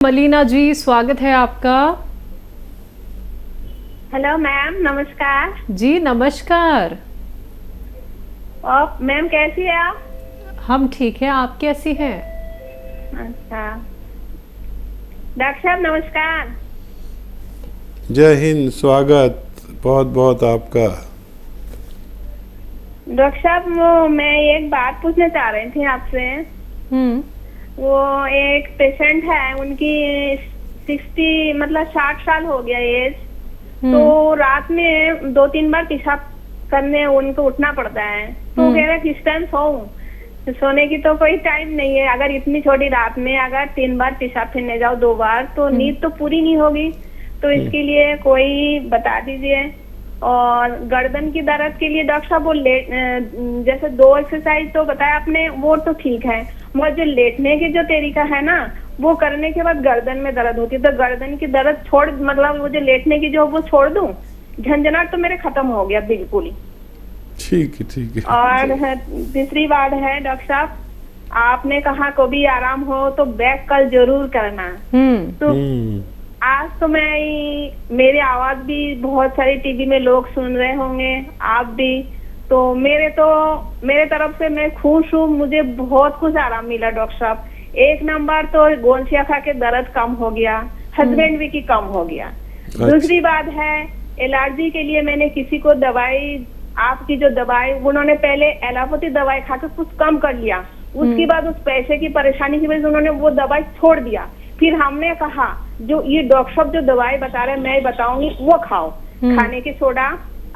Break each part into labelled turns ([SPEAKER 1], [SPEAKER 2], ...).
[SPEAKER 1] मलीना जी, स्वागत है आपका।
[SPEAKER 2] हेलो मैम, नमस्कार।
[SPEAKER 1] जी नमस्कार।
[SPEAKER 2] और मैम कैसी है आप?
[SPEAKER 1] हम ठीक हैं, आप कैसी हैं?
[SPEAKER 2] अच्छा, डॉक्टर साहब नमस्कार।
[SPEAKER 3] जय हिंद, स्वागत बहुत बहुत आपका।
[SPEAKER 2] डॉक्टर साहब मैं एक बात पूछना चाह रही थी आपसे।
[SPEAKER 1] हम्म।
[SPEAKER 2] वो एक पेशेंट है, उनकी 60 मतलब 60 साल हो गया एज। तो रात में 2-3 बार पेशाब करने उनको उठना पड़ता है। तो कह रहे किस टाइम सोऊं? सोने की तो कोई टाइम नहीं है। अगर इतनी छोटी रात में अगर 3 बार पेशाब फिरने जाओ 2 बार तो नींद तो पूरी नहीं होगी। तो इसके लिए कोई बता दीजिए। और गर्दन की दर्द के लिए डॉक्टर साहब वो जैसे 2 एक्सरसाइज तो बताया आपने, वो तो ठीक है, मगर जो लेटने के जो तरीका है ना, वो करने के बाद गर्दन में दर्द होती है। तो गर्दन की दर्द छोड़, मतलब वो जो लेटने की जो वो छोड़ दूं, झंझनाट तो मेरे खत्म हो गया बिल्कुल ही।
[SPEAKER 3] ठीक है, ठीक है।
[SPEAKER 2] और तीसरी बात है डॉक्टर साहब, आपने कहा कभी आराम हो तो बैक कल जरूर करना। तो आज तो मेरी आवाज भी बहुत सारी टीवी में लोग सुन रहे होंगे, आप भी। तो मेरे तरफ से मैं खुश हूँ, मुझे बहुत कुछ आराम मिला डॉक्टर साहब। 1 नंबर तो गोंसिया खा के दर्द कम हो गया, हस्बैंड भी की कम हो गया। दूसरी बात है, एलर्जी के लिए मैंने किसी को दवाई, आपकी जो दवाई, उन्होंने पहले एलोपैथी दवाई खाकर कुछ कम कर लिया। उसके बाद उस पैसे की परेशानी की वजह से उन्होंने वो दवाई छोड़ दिया। फिर हमने कहा जो ये डॉक्टर साहब जो दवाई बता रहे हैं मैं बताऊंगी वो खाओ। खाने की सोडा,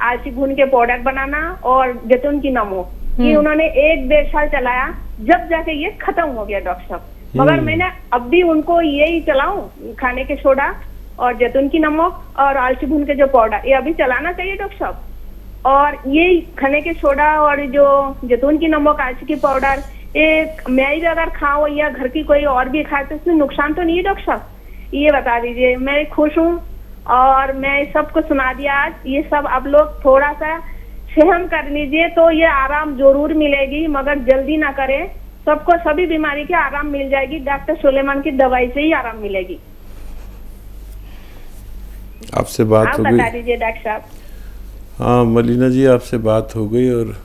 [SPEAKER 2] आलसी भून के पाउडर बनाना और जैतून की नमक, ये उन्होंने 1-1.5 साल चलाया, जब जाके ये खत्म हो गया डॉक्टर साहब। मगर मैंने अब भी उनको यही चलाऊं, खाने के सोडा और जैतून की नमक और आलसी भून के जो पाउडर, ये अभी चलाना चाहिए डॉक्टर साहब। और ये खाने के सोडा और जो जैतून की नमक, आलसी की पाउडर, एक मैं ही अगर खाऊं या घर की कोई और भी खाए तो इसमें नुकसान तो नहीं है डॉक्टर साहब? ये बता दीजिए। मैं खुश हूँ और मैं सबको सुना दिया आज। ये सब आप लोग थोड़ा सा सहम कर लीजिए तो ये आराम जरूर मिलेगी, मगर जल्दी ना करें। सबको सभी बीमारी के आराम मिल जाएगी, डॉक्टर सुलेमान की दवाई से ही आराम मिलेगी।
[SPEAKER 3] आपसे बात
[SPEAKER 2] आप
[SPEAKER 3] हो गई।
[SPEAKER 2] बता दीजिए डॉक्टर साहब।
[SPEAKER 3] हाँ मलीना जी, आपसे बात हो गई और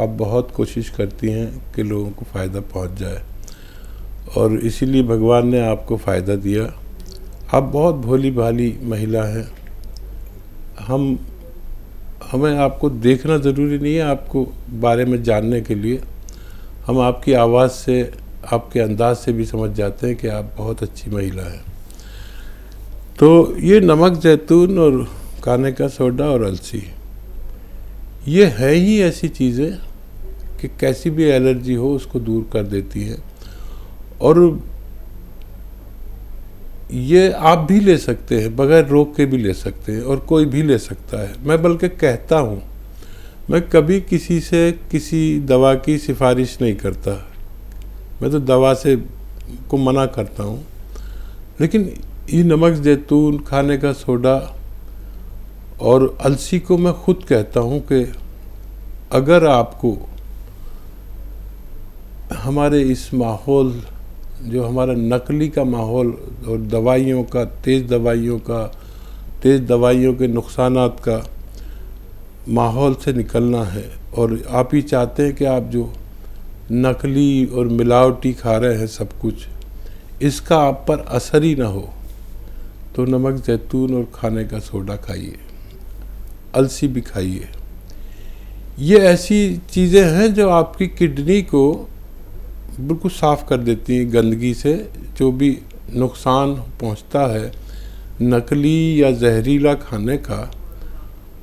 [SPEAKER 3] आप बहुत कोशिश करती हैं कि लोगों को फ़ायदा पहुंच जाए, और इसीलिए भगवान ने आपको फ़ायदा दिया। आप बहुत भोली भाली महिला हैं। हमें आपको देखना ज़रूरी नहीं है, आपको बारे में जानने के लिए हम आपकी आवाज़ से, आपके अंदाज से भी समझ जाते हैं कि आप बहुत अच्छी महिला हैं। तो ये नमक, जैतून और खाने का सोडा और अलसी, ये है ही ऐसी चीज़ें कि कैसी भी एलर्जी हो उसको दूर कर देती है। और ये आप भी ले सकते हैं, बगैर रोक के भी ले सकते हैं, और कोई भी ले सकता है। मैं बल्कि कहता हूँ, मैं कभी किसी से किसी दवा की सिफारिश नहीं करता। मैं तो दवा से को मना करता हूँ। लेकिन ये नमक, जैतून, खाने का सोडा और अलसी को मैं खुद कहता हूँ कि अगर आपको हमारे इस माहौल, जो हमारा नकली का माहौल और दवाइयों का, तेज़ दवाइयों के नुकसानात का माहौल से निकलना है, और आप ही चाहते हैं कि आप जो नकली और मिलावटी खा रहे हैं सब कुछ, इसका आप पर असर ही ना हो, तो नमक, जैतून और खाने का सोडा खाइए, अलसी भी खाइए। ये ऐसी चीज़ें हैं जो आपकी किडनी को बिल्कुल साफ़ कर देती हैं गंदगी से। जो भी नुकसान पहुंचता है नकली या जहरीला खाने का,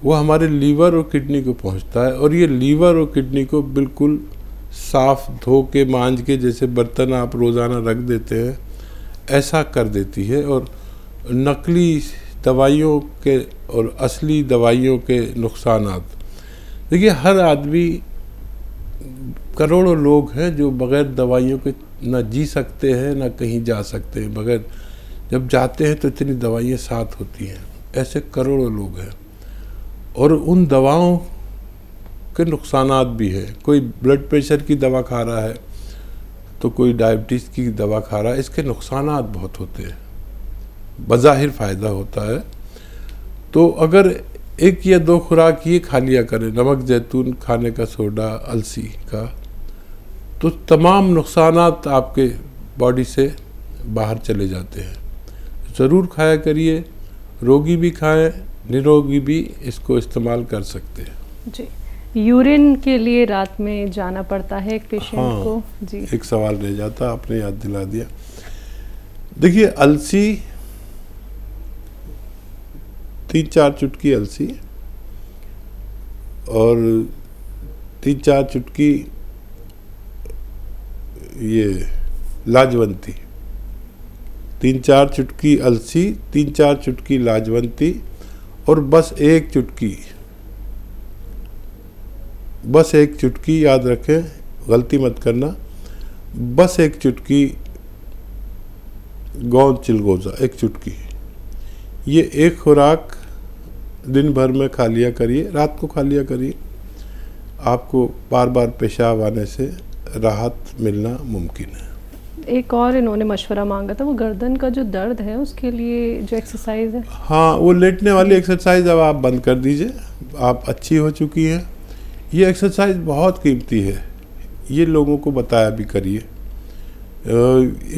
[SPEAKER 3] वो हमारे लीवर और किडनी को पहुंचता है। और ये लीवर और किडनी को बिल्कुल साफ़ धो के, मांज के, जैसे बर्तन आप रोज़ाना रख देते हैं, ऐसा कर देती है। और नकली दवाइयों के और असली दवाइयों के नुकसानात, देखिए हर आदमी, करोड़ों लोग हैं जो बग़ैर दवाइयों के ना जी सकते हैं ना कहीं जा सकते हैं। बग़ैर, जब जाते हैं तो इतनी दवाइयाँ साथ होती हैं, ऐसे करोड़ों लोग हैं। और उन दवाओं के नुकसानात भी हैं। कोई ब्लड प्रेशर की दवा खा रहा है तो कोई डायबिटीज़ की दवा खा रहा है, इसके नुकसानात बहुत होते हैं, बज़ाहिर फ़ायदा होता है। तो अगर 1 या 2 खुराक ये खा लिया करें, नमक जैतून खाने का, सोडा, अलसी का, तो तमाम नुकसानात आपके बॉडी से बाहर चले जाते हैं। ज़रूर खाया करिए, रोगी भी खाएं, निरोगी भी इसको इस्तेमाल कर सकते हैं।
[SPEAKER 1] जी, यूरिन के लिए रात में जाना पड़ता है एक पेशेंट को। जी,
[SPEAKER 3] एक सवाल रह जाता, आपने याद दिला दिया। देखिए, अलसी 3-4 चुटकी अलसी और 3-4 चुटकी ये लाजवंती, 3-4 चुटकी अलसी, 3-4 चुटकी लाजवंती और बस एक चुटकी याद रखें, गलती मत करना, बस एक चुटकी गोंद चिलगोज़ा, एक चुटकी। ये एक खुराक दिन भर में खा लिया करिए, रात को खा लिया करिए। आपको बार बार पेशाब आने से राहत मिलना मुमकिन है।
[SPEAKER 1] एक और इन्होंने मशवरा मांगा था, वो गर्दन का जो दर्द है उसके लिए जो एक्सरसाइज है।
[SPEAKER 3] हाँ, वो लेटने वाली एक्सरसाइज अब आप बंद कर दीजिए, आप अच्छी हो चुकी हैं। ये एक्सरसाइज बहुत कीमती है, ये लोगों को बताया भी करिए।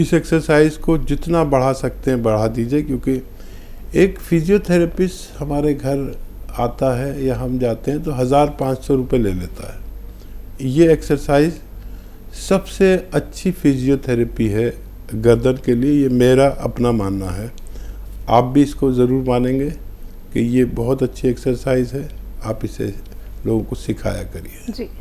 [SPEAKER 3] इस एक्सरसाइज को जितना बढ़ा सकते हैं बढ़ा दीजिए, क्योंकि एक फिजियोथेरेपिस्ट हमारे घर आता है या हम जाते हैं तो 1500 रुपये ले लेता है। ये एक्सरसाइज सबसे अच्छी फिजियोथेरेपी है गर्दन के लिए, ये मेरा अपना मानना है। आप भी इसको ज़रूर मानेंगे कि ये बहुत अच्छी एक्सरसाइज है। आप इसे लोगों को सिखाया करिए।
[SPEAKER 1] जी।